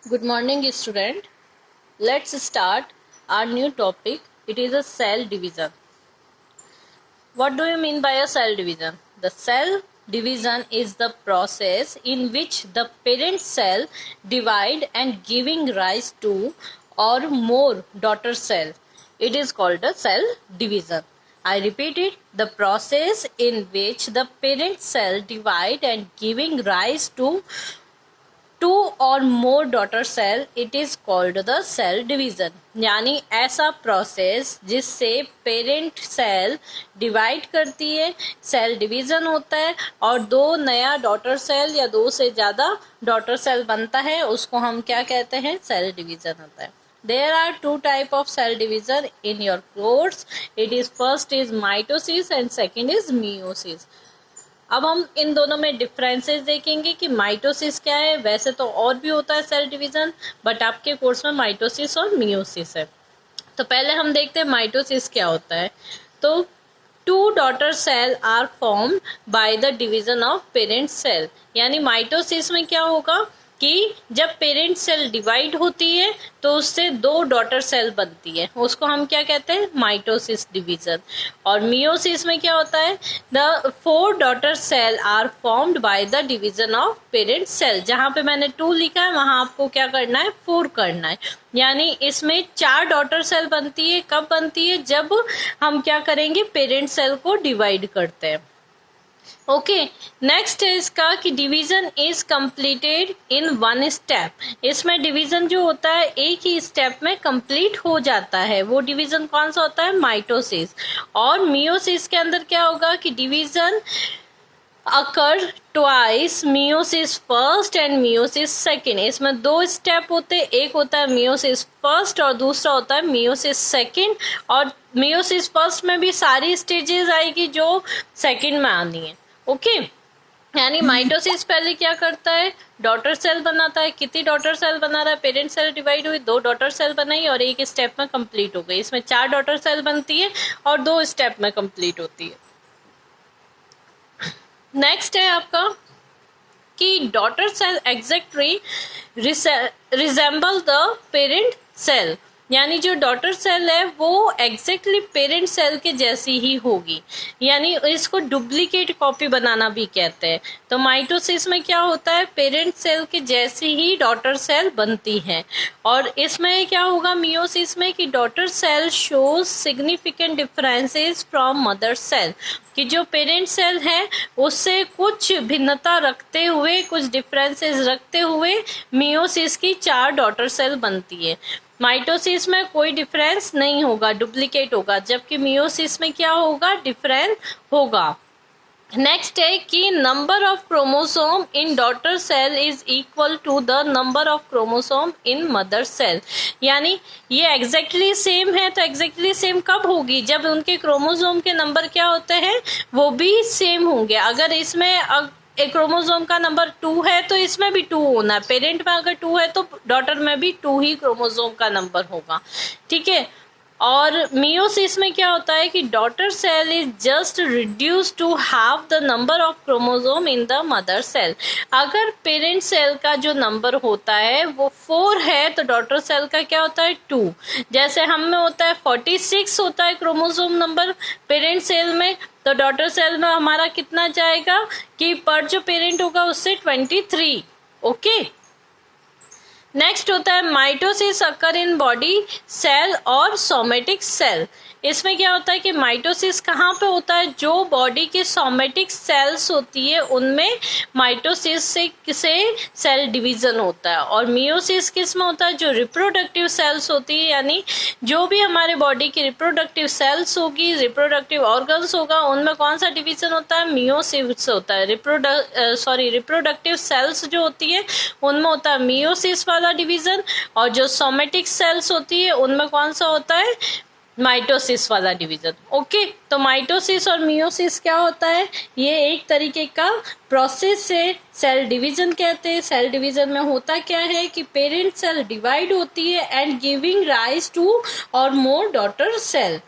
Good morning, student. Let's start our new topic. It is a cell division. What do you mean by a cell division? The cell division is the process in which the parent cell divide and giving rise to or more daughter cell. It is called a cell division. I repeat it, the process in which the parent cell divide and giving rise to two और more daughter cell it is called the cell division. यानी ऐसा process जिससे parent cell divide करती है, cell division होता है और दो नया डॉटर सेल या दो से ज़्यादा डॉटर सेल बनता है, उसको हम क्या कहते हैं? सेल डिवीजन होता है. There are two type of cell division in your course. It is first is mitosis and second is meiosis. अब हम इन दोनों में डिफरेंसेस देखेंगे कि माइटोसिस क्या है. वैसे तो और भी होता है सेल डिवीजन, बट आपके कोर्स में माइटोसिस और मियोसिस है. तो पहले हम देखते हैं माइटोसिस क्या होता है. तो two daughter cell are formed by the division of parent cell. यानी माइटोसिस में क्या होगा कि जब पेरेंट सेल डिवाइड होती है तो उससे दो डॉटर सेल बनती है, उसको हम क्या कहते हैं? Mitosis division. और मियोसिस में क्या होता है? The four daughter cell are formed by the division of parent cell. जहाँ पे मैंने 2 लिखा है वहाँ आपको क्या करना है? 4 करना है. यानी इसमें 4 डॉटर सेल बनती है. कब बनती है? जब हम क्या करेंगे? पेरेंट सेल को डिवाइड करते हैं. ओके, नेक्स्ट है इसका कि division is completed in 1 step. इसमें डिवीजन जो होता है एक ही स्टेप में कंप्लीट हो जाता है. वो डिवीजन कौन सा होता है? माइटोसिस. और मियोसिस के अंदर क्या होगा कि division occur twice, meiosis first and meiosis second. इसमें 2 स्टेप होते हैं, एक होता है मियोसिस फर्स्ट और दूसरा होता है मियोसिस सेकेंड. और मियोसिस फर्स्ट में भी सारी स्टेजेस आएगी जो सेकेंड में आनी है. ओके, यानी माइटोसिस पहले क्या करता है? डॉटर सेल बनाता है. कितनी डॉटर सेल बना रहा है? पेरेंट सेल डिवाइड हुई, 2 डॉटर सेल बनाई और एक स्टेप में कंप्लीट हो गई. इसमें 4 डॉटर सेल बनती है और 2 स्टेप में कंप्लीट होती है. नेक्स्ट है आपका कि daughter cell exactly resemble the parent cell. यानी जो डॉटर सेल है वो एग्जैक्टली पेरेंट सेल के जैसी ही होगी. यानी इसको डुप्लीकेट कॉपी बनाना भी कहते हैं. तो माइटोसिस में क्या होता है? पेरेंट सेल के जैसी ही डॉटर सेल बनती है. और इसमें क्या होगा मियोसिस में कि daughter cell shows significant differences from mother cell. कि जो पेरेंट सेल है उससे कुछ भिन्नता रखते हुए, कुछ डिफरेंसेस रखते हुए मियोसिस की 4 डॉटर सेल बनती है. माइटोसिस में कोई डिफरेंस नहीं होगा, डुप्लीकेट होगा, जबकि मियोसिस में क्या होगा? डिफरेंस होगा. नेक्स्ट है कि number of chromosome in daughter cell is equal to the number of chromosome in mother cell. यानी ये एग्जैक्टली सेम है. तो एग्जैक्टली सेम कब होगी? जब उनके क्रोमोसोम के नंबर क्या होते हैं? वो भी सेम होंगे. अगर इसमें एक क्रोमोसोम का नंबर 2 है तो इसमें भी 2 होना है. पेरेंट में अगर 2 है तो डॉटर में भी 2 ही क्रोमोसोम का नंबर होगा. ठीक है. और मियोसिस में क्या होता है कि daughter cell is just reduce to half the number of chromosome in the mother cell. अगर पेरेंट सेल का जो नंबर होता है वो 4 है तो डॉटर सेल का क्या होता है? 2. जैसे हम में होता है 46 होता है क्रोमोसोम नंबर पेरेंट सेल में, तो डॉटर सेल में हमारा कितना जाएगा कि पर जो पेरेंट होगा उससे 23. ओके. नेक्स्ट होता है mitosis occur in body cell और सोमेटिक सेल. इसमें क्या होता है कि माइटोसिस कहाँ पे होता है? जो बॉडी के सोमेटिक सेल्स होती है उनमें माइटोसिस से सेल डिवीजन होता है. और मियोसिस किस में होता है? जो रिप्रोडक्टिव सेल्स होती है, यानी जो भी हमारे बॉडी की रिप्रोडक्टिव सेल्स होगी, रिप्रोडक्टिव ऑर्गन्स होगा, उनमें कौन सा डिवीजन होता है? मियोसिस होता है. रिप्रोडक्टिव सेल्स जो होती है उनमें होता है मियोसिस वाला डिवीजन. और जो सोमेटिक सेल्स होती है उनमें कौन सा होता है? माइटोसिस वाला डिवीजन. ओके, तो माइटोसिस और मियोसिस क्या होता है? ये एक तरीके का प्रोसेस से सेल डिवीजन कहते हैं. सेल डिवीजन में होता क्या है कि पेरेंट सेल डिवाइड होती है एंड गिविंग राइज टू और मोर डॉटर सेल.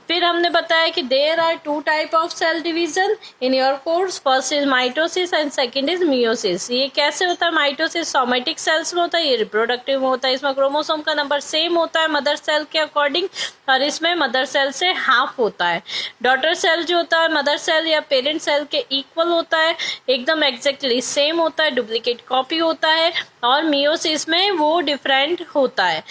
फिर हमने बताया कि there are 2 type of cell division in your course, first is mitosis and second is meiosis. ये कैसे होता है? माइटोसिस सोमेटिक सेल्स में होता है, ये रिप्रोडक्टिव में होता है। इसमें क्रोमोसोम का नंबर सेम होता है मदर सेल के अकॉर्डिंग, और इसमें मदर सेल से हाफ होता है। डॉटर सेल जो होता है मदर सेल या पेरेंट सेल के इक्वल होता है, एकदम एग्जैक्टली सेम होता है, डुप्लीकेट कॉपी होता है। और मियोसिस में वो डिफरेंट होता है।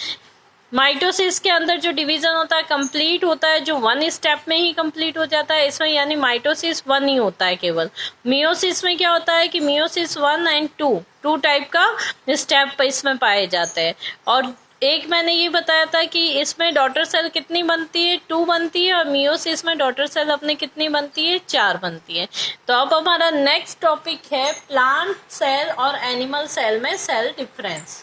माइटोसिस के अंदर जो डिवीजन होता है कंप्लीट होता है, जो 1 स्टेप में ही कंप्लीट हो जाता है इसमें, यानी माइटोसिस 1 ही होता है केवल। मियोसिस में क्या होता है कि मियोसिस 1 एंड 2 टाइप का स्टेप इसमें पाए जाते हैं। और एक मैंने ये बताया था कि इसमें डॉटर सेल कितनी बनती है, 2 बनती है, और मियोसिस में डॉटर सेल अपने कितनी बनती है, 4 बनती है। तो अब हमारा नेक्स्ट टॉपिक है प्लांट सेल और एनिमल सेल में सेल डिफरेंस।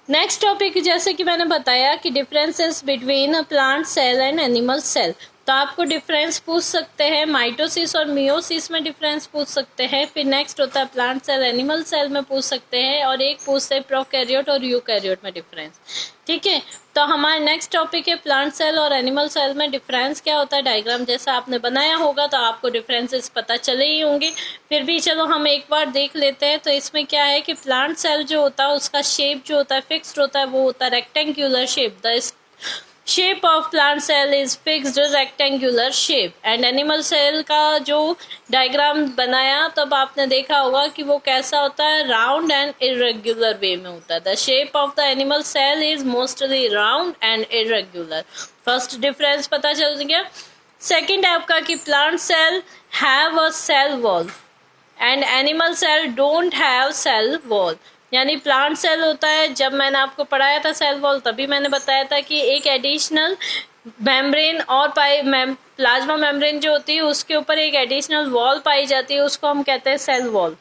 नेक्स्ट टॉपिक, जैसे कि मैंने बताया कि differences between plant cell and animal cell, तो आपको डिफरेंस पूछ सकते हैं, माइटोसिस और मियोसिस में डिफरेंस पूछ सकते हैं। फिर नेक्स्ट होता है प्लांट सेल एनिमल सेल में पूछ सकते हैं, और एक पूछते हैं प्रोकैरियोट और यूकैरियोट में डिफरेंस। ठीक है, तो हमारा नेक्स्ट टॉपिक है प्लांट सेल और एनिमल सेल में डिफरेंस क्या होता है। डायग्राम जैसा आपने बनाया होगा तो आपको डिफरेंसेस पता चले ही होंगे, फिर भी चलो हम एक बार देख लेते हैं। तो इसमें क्या है कि प्लांट सेल जो होता है उसका शेप जो होता है फिक्स्ड होता है, वो होता है rectangular shape. The shape of plant cell is fixed rectangular shape. And animal cell का जो डायग्राम बनाया तब आपने देखा होगा कि वो कैसा होता है, राउंड एंड इरेगुलर वे में होता है। The shape of the animal cell is mostly round and irregular. First difference पता चल गया। सेकेंड है आपका कि plant cell have a cell wall and animal cell don't have cell wall. यानी प्लांट सेल होता है, जब मैंने आपको पढ़ाया था सेल वॉल तभी मैंने बताया था कि एक एडिशनल मेम्ब्रेन और प्लाज्मा मेम्ब्रेन जो होती है उसके ऊपर एक एडिशनल वॉल पाई जाती है, उसको हम कहते हैं सेल वॉल,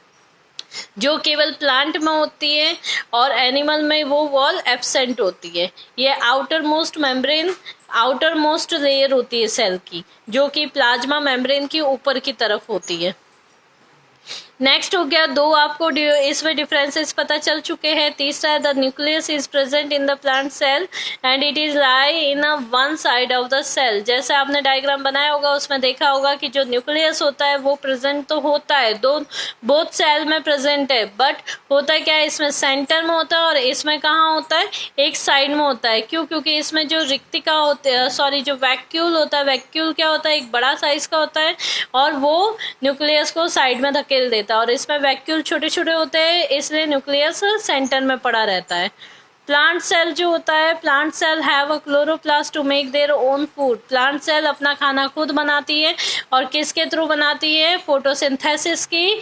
जो केवल प्लांट में होती है, और एनिमल में वो वॉल एब्सेंट होती है। ये outer most membrane, outer most layer होती है सेल की, जो कि प्लाज्मा मेम्ब्रेन की ऊपर की तरफ होती है। नेक्स्ट हो गया 2, आपको इसमें डिफरेंसेस पता चल चुके हैं। तीसरा है the nucleus is present in the plant cell and it is lie in a one side of the cell. जैसे आपने डायग्राम बनाया होगा उसमें देखा होगा कि जो न्यूक्लियस होता है वो प्रेजेंट तो होता है, बोथ सेल में प्रेजेंट है, बट होता क्या है इसमें सेंटर में होता है और इसमें कहाँ होता है, एक साइड में होता है। क्यों? क्योंकि इसमें जो रिक्तिका होते हैं, सॉरी जो वैक्यूल होता है, वैक्यूल क्या होता है, एक बड़ा साइज का होता है और वो न्यूक्लियस को साइड में धकेल देता है, और इसमें वैक्यूल छोटे छोटे होते हैं, इसलिए न्यूक्लियस सेंटर में पड़ा रहता है। प्लांट सेल जो होता है, plant cell have a chloroplast to make their own food. Plant cell अपना खाना खुद बनाती है, और किसके थ्रू बनाती है, फोटोसिंथेसिस की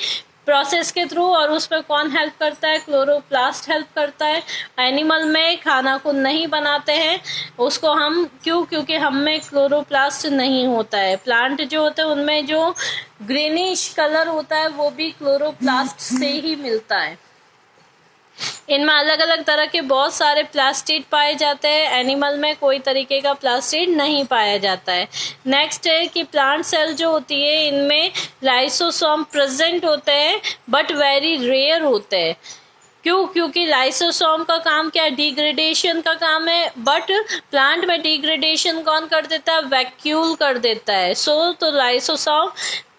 प्रोसेस के थ्रू। और उसमें कौन हेल्प करता है, क्लोरोप्लास्ट हेल्प करता है। एनिमल में खाना खुद नहीं बनाते हैं उसको हम, क्योंकि हम में क्लोरोप्लास्ट नहीं होता है। प्लांट जो होते हैं उनमें जो ग्रीनिश कलर होता है वो भी क्लोरोप्लास्ट से ही मिलता है। इनमें अलग अलग तरह के बहुत सारे प्लास्टिड पाए जाते हैं, एनिमल में कोई तरीके का प्लास्टिड नहीं पाया जाता है। नेक्स्ट है कि प्लांट सेल जो होती है इनमें लाइसोसोम प्रेजेंट होते हैं बट वेरी रेयर होते हैं। क्यों? क्योंकि लाइसोसोम का काम क्या है, डिग्रेडेशन का काम है, बट प्लांट में डिग्रेडेशन कौन कर देता है, वैक्यूल कर देता है। तो लाइसोसोम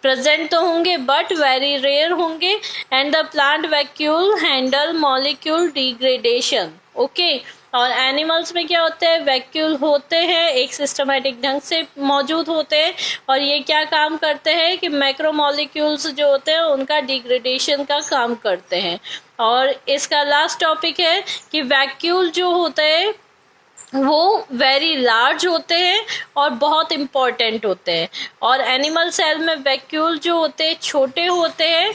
प्रेजेंट तो होंगे बट वेरी रेयर होंगे, and the plant vacuole handle molecule degradation. Okay, और एनिमल्स में क्या होते हैं, वैक्यूल होते हैं, एक सिस्टमेटिक ढंग से मौजूद होते हैं, और ये क्या काम करते हैं कि मैक्रोमोलिक्यूल्स जो होते हैं उनका डिग्रेडेशन का काम करते हैं। और इसका लास्ट टॉपिक है कि वैक्यूल जो होते हैं वो वेरी लार्ज होते हैं और बहुत इम्पॉर्टेंट होते हैं, और एनिमल सेल में वैक्यूल जो होते हैं छोटे होते हैं,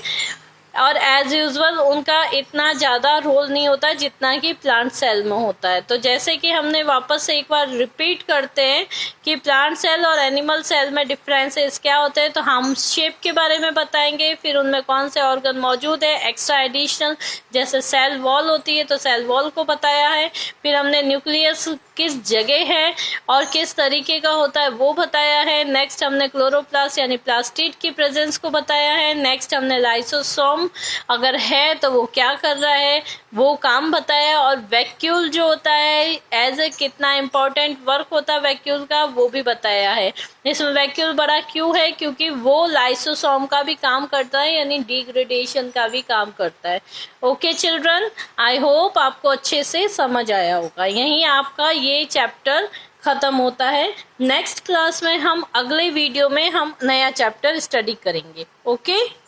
और एज यूजुअल उनका इतना ज़्यादा रोल नहीं होता जितना कि प्लांट सेल में होता है। तो जैसे कि हमने वापस से एक बार रिपीट करते हैं कि प्लांट सेल और एनिमल सेल में डिफरेंसेस क्या होते हैं। तो हम शेप के बारे में बताएंगे, फिर उनमें कौन से ऑर्गन मौजूद है, एक्स्ट्रा एडिशनल जैसे सेल वॉल होती है तो सेल वॉल को बताया है, फिर हमने न्यूक्लियस किस जगह है और किस तरीके का होता है वो बताया है। नेक्स्ट हमने क्लोरोप्लास्ट यानी प्लास्टिड की प्रेजेंस को बताया है। नेक्स्ट हमने लाइसोसोम लाइसोसोम अगर है तो वो क्या कर रहा है वो काम बताया, और वैक्यूल जो होता है एज ए कितना इम्पोर्टेंट वर्क होता है वैक्यूल का वो भी बताया है। इसमें वैक्यूल बड़ा क्यों है, क्योंकि वो लाइसोसोम का भी काम करता है, यानी डिग्रेडेशन का भी काम करता है। ओके चिल्ड्रन, आई होप आपको अच्छे से समझ आया होगा। यहीं आपका ये चैप्टर खत्म होता है। नेक्स्ट क्लास में हम अगले वीडियो में हम नया चैप्टर स्टडी करेंगे। ओके।